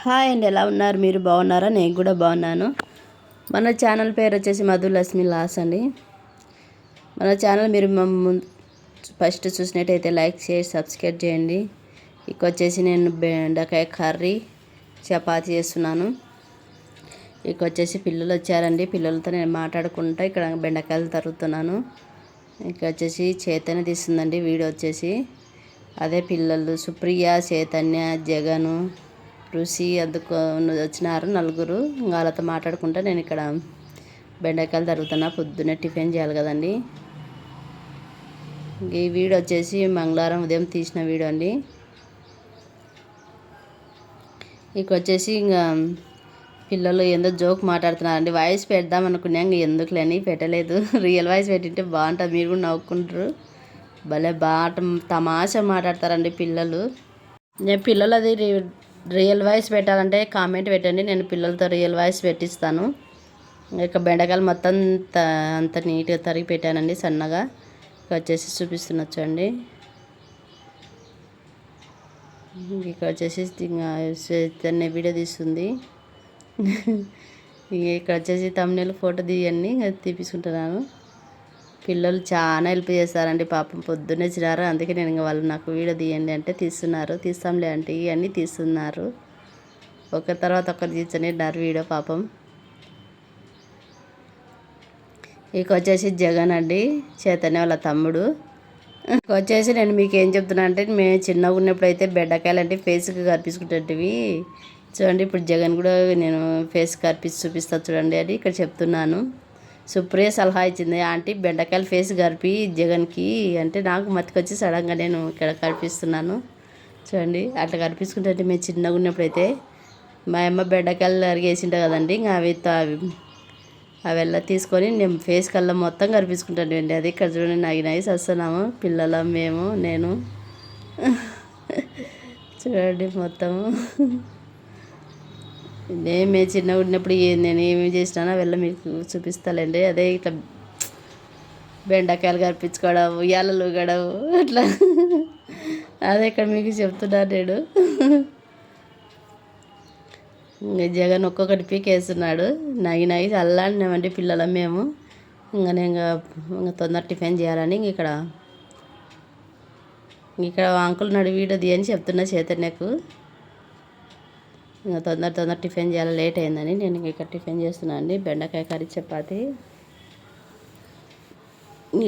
Hi అండి, ఎలా ఉన్నారు? మీరు బాగున్నారా? నేను కూడా బాగున్నాను. మన ఛానల్ పేరు వచ్చేసి మధులక్ష్మి లాస్ అండి. మన ఛానల్ మీరు ఫస్ట్ చూసినట్టయితే లైక్ చేసి సబ్స్క్రైబ్ చేయండి. ఇక వచ్చేసి నేను బెండకాయ కర్రీ చపాతీ చేస్తున్నాను. ఇక వచ్చేసి పిల్లలు వచ్చారండి. పిల్లలతో నేను మాట్లాడుకుంటా ఇక్కడ బెండకాయలు తరుగుతున్నాను. ఇక వచ్చేసి చైతన్య తీస్తుందండి వీడియో వచ్చేసి. అదే పిల్లలు సుప్రియ, చైతన్య, జగను, రుషి అందుకు వచ్చినారు నలుగురు. వాళ్ళతో మాట్లాడుకుంటా నేను ఇక్కడ బెండకాయలు తరుగుతున్నా. పొద్దున్నే టిఫిన్ చేయాలి కదండి. ఈ వీడియో వచ్చేసి మంగళవారం ఉదయం తీసిన వీడియో అండి. ఇక వచ్చేసి ఇంకా పిల్లలు ఏందో జోక్ మాట్లాడుతున్నారండి. వాయిస్ పెడదాం అనుకున్నా, ఇంక ఎందుకులేని పెట్టలేదు. రియల్ వాయిస్ పెట్టింటే బాగుంటుంది, మీరు కూడా నవ్వుకుంటారు. భలే బాగా తమాషా మాట్లాడతారండి పిల్లలు. నేను పిల్లలు అది రియల్ వాయిస్ పెట్టాలంటే కామెంట్ పెట్టండి, నేను పిల్లలతో రియల్ వాయిస్ పెట్టిస్తాను. ఇక బెండకాయలు మొత్తం అంత నీట్గా తరిగి పెట్టానండి సన్నగా. ఇక వచ్చేసి చూపిస్తున్నచ్చు అండి. ఇక్కడ వచ్చేసి చైతన్య వీడియో తీస్తుంది. ఇక్కడ వచ్చేసి తమ్ముళ్ళు ఫోటో తీయండి తీపించుకుంటున్నాను. పిల్లలు చాలా హెల్ప్ చేస్తారండి పాపం. పొద్దున్నే వచ్చినారు, అందుకే నేను ఇంకా వాళ్ళు నాకు వీడియో తీయండి అంటే తీస్తున్నారు. తీస్తాంలే అంటే ఇవన్నీ తీస్తున్నారు. ఒకరి తర్వాత ఒకరు తీర్చనిన్నారు వీడియో పాపం. ఇక వచ్చేసి జగన్ అండి, చైతన్య వాళ్ళ తమ్ముడు. ఇక వచ్చేసి నేను మీకు ఏం చెప్తున్నా అంటే, మేము చిన్నగా ఉన్నప్పుడు అయితే బెండకాయలు అంటే ఫేస్కి కనిపించుకుంటేవి చూడండి. ఇప్పుడు జగన్ కూడా నేను ఫేస్ కనిపించి చూపిస్తా చూడండి అని ఇక్కడ చెప్తున్నాను. సుప్రియ సలహా ఇచ్చింది, ఆంటీ బెండకాయలు ఫేస్ కరిపి జగన్కి అంటే, నాకు మతికొచ్చి సడన్గా నేను ఇక్కడ కనిపిస్తున్నాను చూడండి. అట్లా కనిపించుకుంటే మేము చిన్నగా ఉన్నప్పుడైతే మా అమ్మ బెండకాయలు అరిగేసింటాయి కదండి, ఇంకా అವೆಲ್ಲ తీసుకొని నేను ఫేస్ కల్లా మొత్తం కనిపించుకుంటాను అండి. అది ఇక్కడ చూడండి, నైస్ వస్తున్నాము పిల్లల నేను చూడండి మొత్తము. మేము చిన్నగా ఉన్నప్పుడు నేను ఏమేమి చేసినానో అವೆಲ್ಲ మీకు చూపిస్తానండి. అదే ఇట్లా బెండకాయలు కనిపించుకోవడం, ఉయ్యాలలు ఊగడం అట్లా, అదే ఇక్కడ మీకు చెప్తున్నాను నేను. జగన్ ఒక్కొక్కటి పీకేస్తున్నాడు. నగి చల్లాడినామండి పిల్లల మేము. ఇంకా నేను తొందర టిఫిన్ చేయాలని ఇక్కడ అంకుల్ నడు వీడియోది అని చెప్తున్నా చైతన్యకు. ఇంకా తొందర టిఫిన్ చేయాలి, లేట్ అయిందని నేను ఇక్కడ టిఫిన్ చేస్తున్నాను అండి. బెండకాయ కర్రీ చపాతి.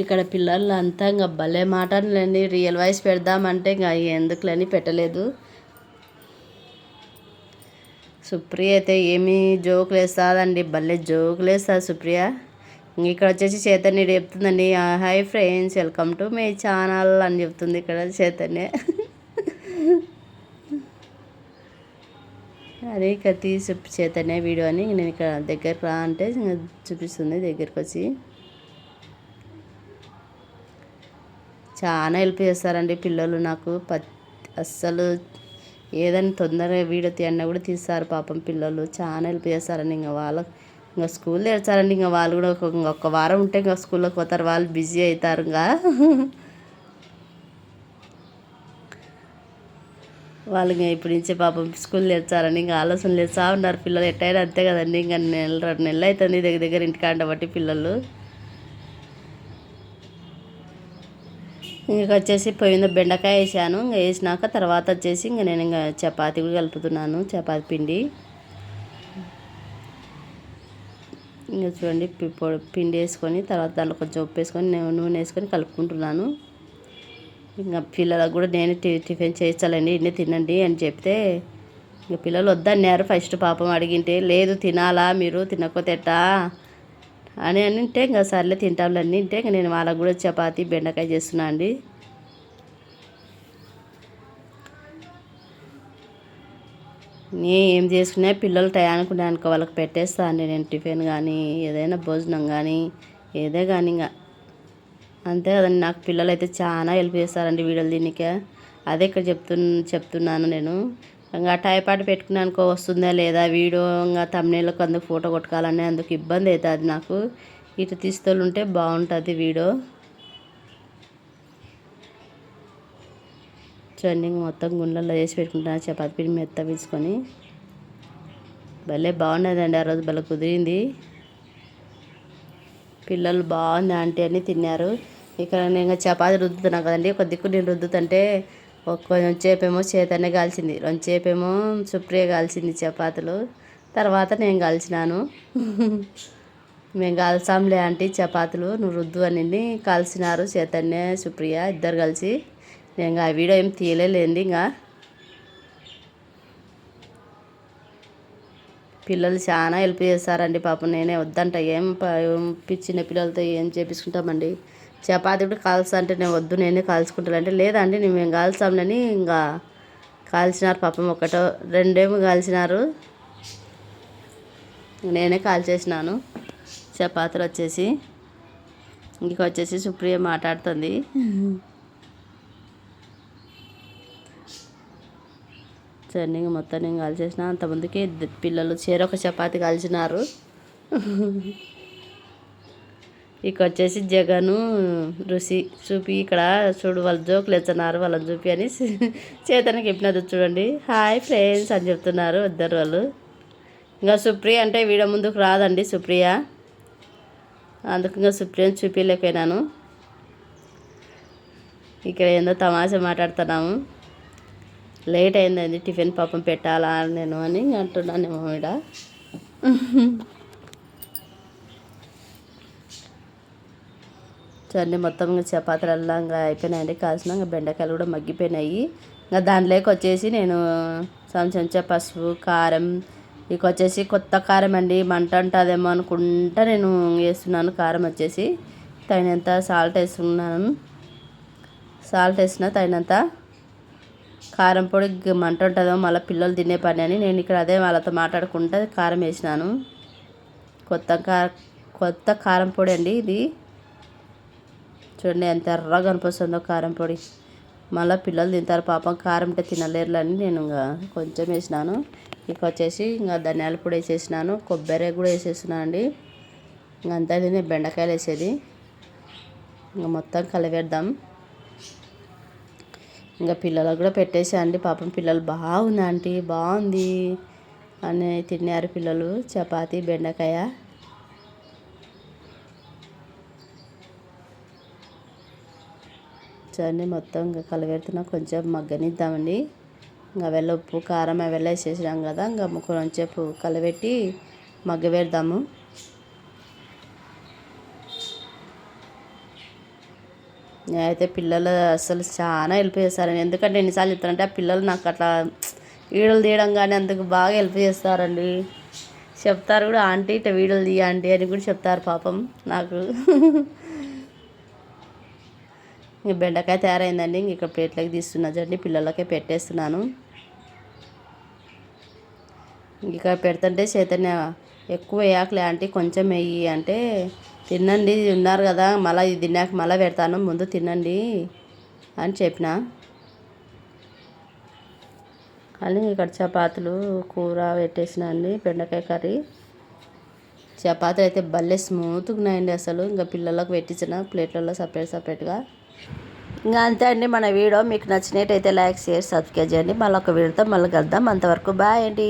ఇక్కడ పిల్లలు అంతా ఇంకా భలే మాటలేండి. రియల్ వాయిస్ పెడదామంటే ఇంకా ఎందుకులేని పెట్టలేదు. సుప్రియ అయితే ఏమీ జోకులు వేస్తుందండి, భలే జోకులు వేస్తుంది సుప్రియ. ఇక్కడ వచ్చేసి చైతన్య చెప్తుందండి, hi friends, welcome to my channel అని చెప్తుంది ఇక్కడ చైతన్య. అదే ఇక్కడ తీసి చైతన్య వీడియో అని నేను ఇక్కడ దగ్గరకు రా అంటే చూపిస్తుంది. దగ్గరికి వచ్చి చాలా హెల్ప్ చేస్తారండి పిల్లలు నాకు. అస్సలు ఏదైనా తొందరగా వీడియో తీయన్నా కూడా తీస్తారు పాపం పిల్లలు. చాలా హెల్ప్ చేస్తారండి. ఇంకా స్కూల్ తెచ్చారండి. ఇంకా వాళ్ళు కూడా ఒక వారం ఉంటే ఇంకా స్కూల్లోకి పోతారు, వాళ్ళు బిజీ అవుతారు. ఇంకా వాళ్ళు ఇంకా ఇప్పటి నుంచే పాపం స్కూల్ తెచ్చారండి. ఇంకా ఆలోచనలు తెచ్చా ఉన్నారు పిల్లలు. ఎట్టయినా అంతే కదండి. ఇంకా 2 నెలలు అవుతుంది దగ్గర ఇంటికాడ బట్టి పిల్లలు. ఇంకా వచ్చేసి పొయ్యి మీద బెండకాయ వేసాను. ఇంకా వేసినాక తర్వాత వచ్చేసి ఇంకా నేను ఇంకా చపాతీ కూడా కలుపుతున్నాను, చపాతీ పిండి. ఇంకా చూడండి పిండి వేసుకొని తర్వాత దాంట్లో కొంచెం ఉప్పు వేసుకొని నూనె వేసుకొని కలుపుకుంటున్నాను. ఇంకా పిల్లలకు కూడా నేను టిఫిన్ చేయించాలండి, ఇన్ని తినండి అని చెప్తే ఇంకా పిల్లలు వద్దన్నారు. ఫస్ట్ పాపం అడిగింటే, లేదు తినాలా మీరు, తినకపోతే ఎట్టా అని అంటే ఇంకా సర్లే తింటాంలే అని అంటే ఇంకా నేను వాళ్ళకు కూడా చపాతీ బెండకాయ చేస్తున్నా అండి. నేను ఏం చేసుకున్నా పిల్లలు టయానికి అనుకో వాళ్ళకి పెట్టేస్తా అండి నేను. టిఫిన్ కానీ ఏదైనా భోజనం కానీ ఏదే కానీ ఇంకా అంతే కదండి. నాకు పిల్లలు అయితే చాలా హెల్ప్ చేస్తారండి వీడియోలు దీనికే. అదే ఇక్కడ చెప్తున్నాను నేను. ఇంకా టైపాటు పెట్టుకున్నా అనుకో వస్తుందా లేదా వీడియో, ఇంకా తమ్ముళ్ళకి అందుకు ఫోటో కొట్టుకోవాలని అందుకు ఇబ్బంది అవుతుంది నాకు. ఇటు తీస్తూ ఉంటే బాగుంటుంది వీడియో. చూడండి మొత్తం గుండెల్లో వేసి పెట్టుకుంటున్నాను చపాతీ పిండి మెత్త వేసుకొని. భలే బాగున్నదండి. ఆ రోజు భలే కుదిరింది. పిల్లలు బాగుంది ఆంటీ అని తిన్నారు. ఇక్కడ నేను చపాతి రుద్దుతున్నాను కదండి. ఒక దిక్కు నేను రుద్దుతుంటే కొంచెం చేపేమో చేతనే కాల్చింది, చేపేమో సుప్రియ కాల్చింది చపాతీలు. తర్వాత నేను కాల్చినాను. మేము కాల్చాంలే ఆంటీ చపాతీలు, నువ్వు రుద్దు అని కాల్చినారు చైతన్య సుప్రియ ఇద్దరు కలిసి. నేను ఆ వీడియో ఏం తీయలేండి. ఇంకా పిల్లలు చాలా హెల్ప్ చేస్తారండి పాపం. నేనే వద్దంట, ఏం చిన్న పిల్లలతో ఏం చేపించుకుంటామండి. చపాతీ కూడా కాల్స్తా అంటే నేను వద్దు, నేనే కాల్చుకుంటానంటే లేదండి మేము కాల్చాంలని ఇంకా కాల్చినారు పాపం. ఒకటో రెండేమో కాల్చినారు, నేనే కాల్చేసినాను చపాతీలు వచ్చేసి. ఇంకొచ్చేసి సుప్రియ మాట్లాడుతుంది. సరే ఇంకా మొత్తం నేను కాల్చేసిన. అంతమందికి పిల్లలు చేరొక చపాతి కాల్చినారు. ఇక వచ్చేసి జగను రుచి చూపి ఇక్కడ చూడు వాళ్ళు జోకులు ఎత్తున్నారు, వాళ్ళని చూపి అని చేతనకి చెప్పినది చూడండి. హాయ్ ఫ్రెండ్స్ అని చెప్తున్నారు ఇద్దరు వాళ్ళు. ఇంకా సుప్రియ అంటే వీడియో ముందుకు రాదండి సుప్రియ, అందుకు ఇంకా సుప్రియని చూపించలేకపోయినాను. ఇక్కడ ఏందో తమాషా మాట్లాడుతున్నాము. లేట్ అయిందండి టిఫిన్ పాపం పెట్టాలా నేను అని అంటున్నానేమో ఈడ. చూడండి మొత్తం చపాతీలల్లా ఇంకా అయిపోయినాయండి కాల్చిన. ఇంకా బెండకాయలు కూడా మగ్గిపోయినాయి. ఇంకా దాంట్లోకి వచ్చేసి నేను చెంచా పసుపు, కారం, ఇక వచ్చేసి కొత్త కారం అండి, మంట ఉంటుందేమో అనుకుంటా నేను వేస్తున్నాను. కారం వచ్చేసి తగినంత సాల్ట్ వేసుకున్నాను. సాల్ట్ వేసిన తగినంత. కారం పొడి మంట ఉంటుందేమో మళ్ళీ పిల్లలు తినే పని అని నేను ఇక్కడ అదే వాళ్ళతో మాట్లాడుకుంటా కారం వేసినాను. కొత్త కారం పొడి అండి ఇది. చూడండి ఎంత ఎర్రగా కనిపిస్తుందో కారం పొడి. మళ్ళీ పిల్లలు తింటారు పాపం, కారం అంటే తినలేరులని నేను ఇంకా కొంచెం వేసినాను. ఇక వచ్చేసి ఇంకా ధనియాల పొడి వేసేసినాను, కొబ్బరి కూడా వేసేసినాను అండి. ఇంక అంతా తిని బెండకాయలు వేసేది. ఇంకా మొత్తం కలిపేద్దాం. ఇంకా పిల్లలకు కూడా పెట్టేసా అండి పాపం. పిల్లలు బాగుంది ఆంటీ బాగుంది అని తిన్నారు పిల్లలు చపాతీ బెండకాయ. చూడండి మొత్తం ఇంకా కలిపెడుతున్నా, కొంచెం మగ్గనిద్దామండి. ఇంకా వెల్ల ఉప్పు కారం అవి వేసేసినాం కదా, ఇంకా కొంచెంసేపు కలిపెట్టి మగ్గబెడదాము. నేనైతే పిల్లలు అసలు చాలా హెల్ప్ చేస్తారండి. ఎందుకంటే ఎన్నిసార్లు చెప్తారంటే ఆ పిల్లలు నాకు అట్లా వీడియోలు తీయడం కానీ అందుకు బాగా హెల్ప్ చేస్తారండి. చెప్తారు కూడా ఆంటీ ఇట్లా వీడియోలు తీయ ఆంటీ అని కూడా చెప్తారు పాపం నాకు. ఇంక బెండకాయ తయారైందండి. ఇంక ఇక్కడ ప్లేట్లోకి తీస్తున్నా చూడండి, పిల్లలకే పెట్టేస్తున్నాను. ఇక్కడ పెడుతుంటే చైతన్య ఎక్కువ వేయకలే ఆంటీ కొంచెం వెయ్యి అంటే, తినండి ఉన్నారు కదా మళ్ళీ ఇది తిన్నాక మళ్ళీ పెడతాను ముందు తినండి అని చెప్పిన. కానీ ఇక్కడ చపాతీలు కూర పెట్టేసిన అండి, బెండకాయ కర్రీ. చపాతీలు అయితే భలే స్మూత్గా ఉన్నాయండి అసలు. ఇంకా పిల్లలకు పెట్టించిన ప్లేట్లలో సపరేట్గా. ఇంకా అంతే అండి మన వీడియో. మీకు నచ్చినట్టయితే లైక్ షేర్ సబ్స్క్రైబ్ చేయండి. మళ్ళీ ఒక వీడియోతో మళ్ళీ కలుద్దాం. అంతవరకు బాయ్ అండి.